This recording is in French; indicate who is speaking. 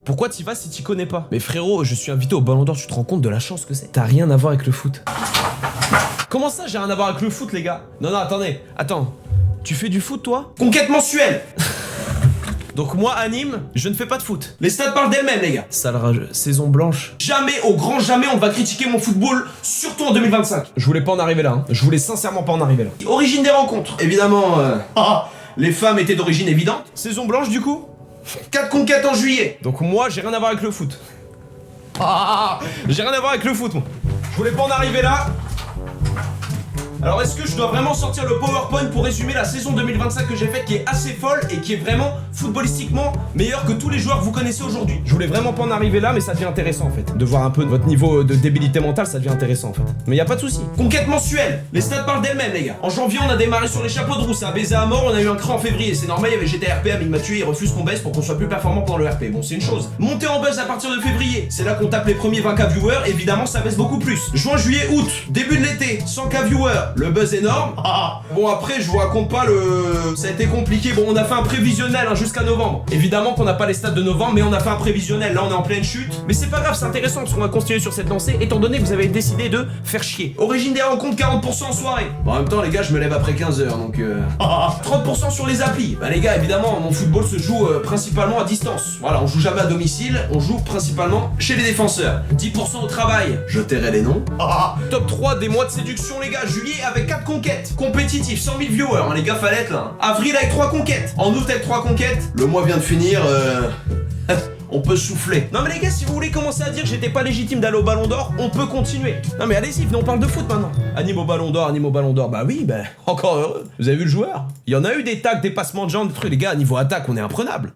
Speaker 1: Pourquoi t'y vas si t'y connais pas? Mais frérot, je suis invité au Ballon d'Or, tu te rends compte de la chance que c'est? T'as rien à voir avec le foot. Comment ça, j'ai rien à voir avec le foot, les gars? Non, attendez, attends. Tu fais du foot, toi? Conquête mensuelle. Donc moi, anime, je ne fais pas de foot. Les stats parlent d'elles-mêmes, les gars. Sale rageux. Saison blanche. Jamais, au grand jamais, on va critiquer mon football, surtout en 2025. Je voulais pas en arriver là, hein. Je voulais sincèrement pas en arriver là. Origine des rencontres. Évidemment, les femmes étaient d'origine évidente. Saison blanche, du coup 4 conquêtes en juillet. Donc moi, j'ai rien à voir avec le foot. J'ai rien à voir avec le foot, moi. Je voulais pas en arriver là. Alors est-ce que je dois vraiment sortir le PowerPoint pour résumer la saison 2025 que j'ai faite, qui est assez folle et qui est vraiment footballistiquement meilleure que tous les joueurs que vous connaissez aujourd'hui? Je voulais vraiment pas en arriver là, mais ça devient intéressant en fait. De voir un peu votre niveau de débilité mentale, ça devient intéressant en fait. Mais y a pas de souci. Conquête mensuelle. Les stats parlent d'elles-mêmes, les gars. En janvier, on a démarré sur les chapeaux de roue, ça a baisé à mort, on a eu un cran en février. C'est normal, il y avait GTRP, il m'a tué, il refuse qu'on baisse pour qu'on soit plus performant pendant le RP. Bon, c'est une chose. Monter en buzz à partir de février, c'est là qu'on tape les premiers 20K viewers, évidemment ça baisse beaucoup plus. Juin, juillet, août, début de l'été, 100K viewers, le buzz énorme. Bon après je vous raconte pas le... Ça a été compliqué, bon on a fait un prévisionnel hein, jusqu'à novembre. Évidemment qu'on n'a pas les stats de novembre, mais on a fait un prévisionnel, là on est en pleine chute. Mais c'est pas grave, c'est intéressant parce qu'on va continuer sur cette lancée, étant donné que vous avez décidé de faire chier. Origine des rencontres 40% en soirée. Bon en même temps les gars je me lève après 15h donc 30% sur les applis. Bah les gars évidemment mon football se joue principalement à distance. Voilà, on joue jamais à domicile, on joue principalement chez les défenseurs. 10% au travail, je tairai les noms. Top 3 des mois de séduction les gars, juillet avec 4 conquêtes. Compétitif, 100 000 viewers, hein, les gars fallait être là. Avril avec 3 conquêtes. En août avec 3 conquêtes. Le mois vient de finir, on peut souffler. Non mais les gars, si vous voulez commencer à dire que j'étais pas légitime d'aller au Ballon d'Or, on peut continuer. Non mais allez-y, venez on parle de foot maintenant. Anime au Ballon d'Or, anime au Ballon d'Or. Bah oui, bah encore heureux. Vous avez vu le joueur? Il y en a eu des tacs, des passements de jambes, des trucs. Les gars, niveau attaque, on est imprenable.